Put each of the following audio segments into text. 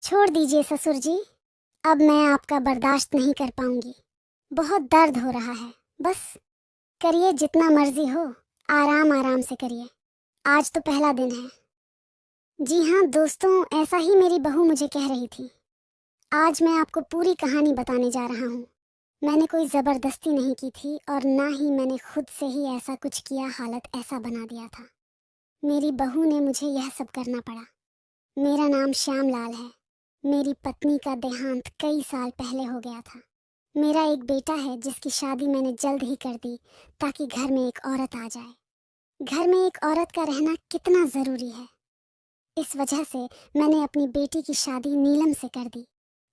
छोड़ दीजिए ससुर जी, अब मैं आपका बर्दाश्त नहीं कर पाऊंगी। बहुत दर्द हो रहा है। बस करिए जितना मर्जी हो, आराम आराम से करिए। आज तो पहला दिन है। जी हाँ दोस्तों, ऐसा ही मेरी बहू मुझे कह रही थी। आज मैं आपको पूरी कहानी बताने जा रहा हूँ। मैंने कोई ज़बरदस्ती नहीं की थी और ना ही मैंने खुद से ही ऐसा कुछ किया, हालत ऐसा बना दिया था। मेरी बहू ने मुझे यह सब करना पड़ा। मेरा नाम श्याम लाल है। मेरी पत्नी का देहांत कई साल पहले हो गया था। मेरा एक बेटा है जिसकी शादी मैंने जल्द ही कर दी ताकि घर में एक औरत आ जाए। घर में एक औरत का रहना कितना ज़रूरी है, इस वजह से मैंने अपनी बेटी की शादी नीलम से कर दी।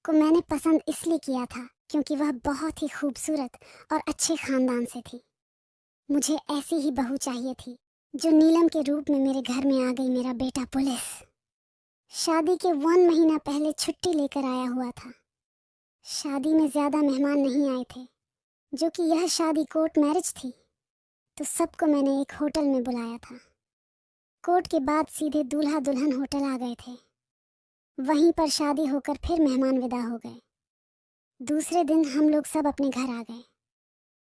को मैंने पसंद इसलिए किया था क्योंकि वह बहुत ही खूबसूरत और अच्छे खानदान से थी। मुझे ऐसी ही बहू चाहिए थी जो नीलम के रूप में मेरे घर में आ गई। मेरा बेटा पुलिस शादी के 1 महीना पहले छुट्टी लेकर आया हुआ था। शादी में ज्यादा मेहमान नहीं आए थे, जो कि यह शादी कोर्ट मैरिज थी, तो सबको मैंने एक होटल में बुलाया था। कोर्ट के बाद सीधे दूल्हा दुल्हन होटल आ गए थे। वहीं पर शादी होकर फिर मेहमान विदा हो गए। दूसरे दिन हम लोग सब अपने घर आ गए।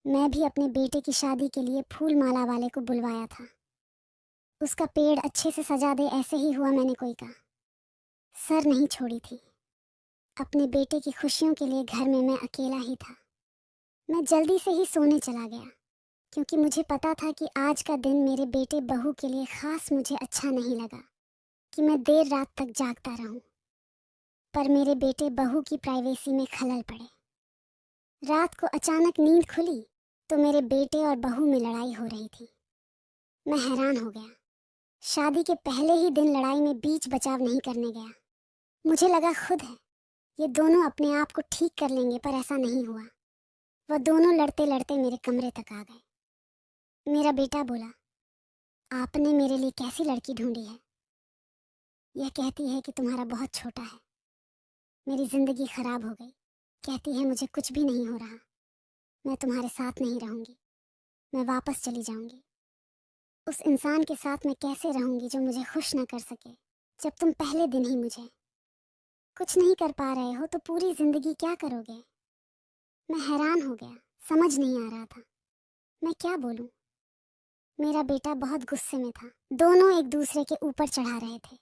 मैं भी अपने बेटे की शादी के लिए फूल माला वाले को बुलवाया था। उसका पेड़ अच्छे से सजा दे, ऐसे ही हुआ मैंने कोई का। सर नहीं छोड़ी थी। अपने बेटे की खुशियों के लिए घर में मैं अकेला ही था। मैं जल्दी से ही सोने चला गया क्योंकि मुझे पता था कि आज का दिन मेरे बेटे बहू के लिए खास मुझे अच्छा नहीं लगा कि मैं देर रात तक जागता रहूं। पर मेरे बेटे बहू की प्राइवेसी में खलल पड़े। रात को अचानक नींद खुली तो मेरे बेटे और बहू में लड़ाई हो रही थी। मैं हैरान हो गया। शादी के पहले ही दिन लड़ाई में बीच बचाव नहीं करने गया। मुझे लगा खुद है, ये दोनों अपने आप को ठीक कर लेंगे, पर ऐसा नहीं हुआ। वह दोनों लड़ते लड़ते मेरे कमरे तक आ गए। मेरा बेटा बोला, आपने मेरे लिए कैसी लड़की ढूंढी है? यह कहती है कि तुम्हारा बहुत छोटा है। मेरी जिंदगी खराब हो गई। कहती है मुझे कुछ भी नहीं हो रहा, मैं तुम्हारे साथ नहीं रहूंगी, मैं वापस चली जाऊंगी। उस इंसान के साथ मैं कैसे रहूंगी जो मुझे खुश न कर सके, जब तुम पहले दिन ही मुझे कुछ नहीं कर पा रहे हो तो पूरी जिंदगी क्या करोगे? मैं हैरान हो गया, समझ नहीं आ रहा था मैं क्या बोलूं। मेरा बेटा बहुत गुस्से में था। दोनों एक दूसरे के ऊपर चढ़ा रहे थे।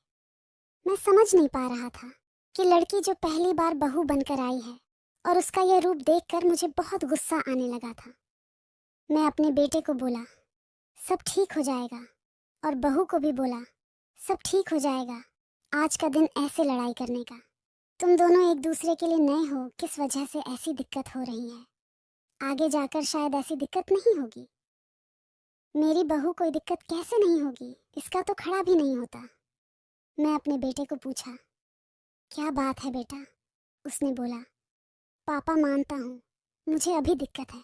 मैं समझ नहीं पा रहा था कि लड़की जो पहली बार बहू बनकर आई है, और उसका यह रूप देखकर मुझे बहुत गुस्सा आने लगा था। मैं अपने बेटे को बोला, सब ठीक हो जाएगा, और बहू को भी बोला, सब ठीक हो जाएगा। आज का दिन ऐसे लड़ाई करने का। तुम दोनों एक दूसरे के लिए नए हो, किस वजह से ऐसी दिक्कत हो रही है? आगे जाकर शायद ऐसी दिक्कत नहीं होगी। मेरी बहू कोई दिक्कत कैसे नहीं होगी, इसका तो खड़ा भी नहीं होता। मैं अपने बेटे को पूछा, क्या बात है बेटा? उसने बोला, पापा मानता हूँ, मुझे अभी दिक्कत है।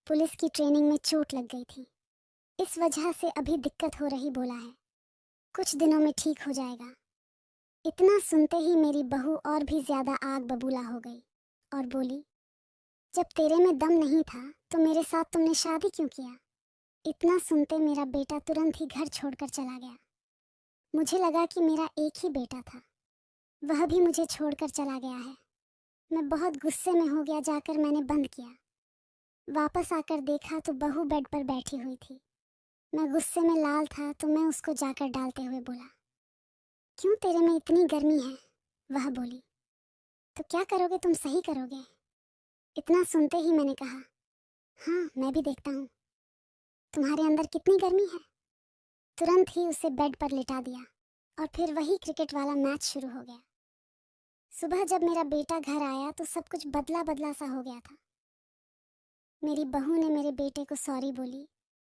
पुलिस की ट्रेनिंग में चोट लग गई थी, इस वजह से अभी दिक्कत हो रही बोला है। कुछ दिनों में ठीक हो जाएगा। इतना सुनते ही मेरी बहू और भी ज्यादा आग बबूला हो गई और बोली, जब तेरे में दम नहीं था तो मेरे साथ तुमने शादी क्यों किया? इतना सुनते मेरा बेटा तुरंत ही घर छोड़कर चला गया। मुझे लगा कि मेरा एक ही बेटा था, वह भी मुझे छोड़कर चला गया है। मैं बहुत गुस्से में हो गया। जाकर मैंने बंद किया। वापस आकर देखा तो बहू बेड पर बैठी हुई थी। मैं गुस्से में लाल था तो मैं उसको जाकर डालते हुए बोला, क्यों तेरे में इतनी गर्मी है? वह बोली, तो क्या करोगे तुम, सही करोगे? इतना सुनते ही मैंने कहा, हाँ मैं भी देखता हूँ तुम्हारे अंदर कितनी गर्मी है। तुरंत ही उसे बेड पर लिटा दिया और फिर वही क्रिकेट वाला मैच शुरू हो गया। सुबह जब मेरा बेटा घर आया तो सब कुछ बदला बदला सा हो गया था। मेरी बहू ने मेरे बेटे को सॉरी बोली,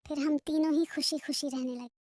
फिर हम तीनों ही खुशी खुशी रहने लगे।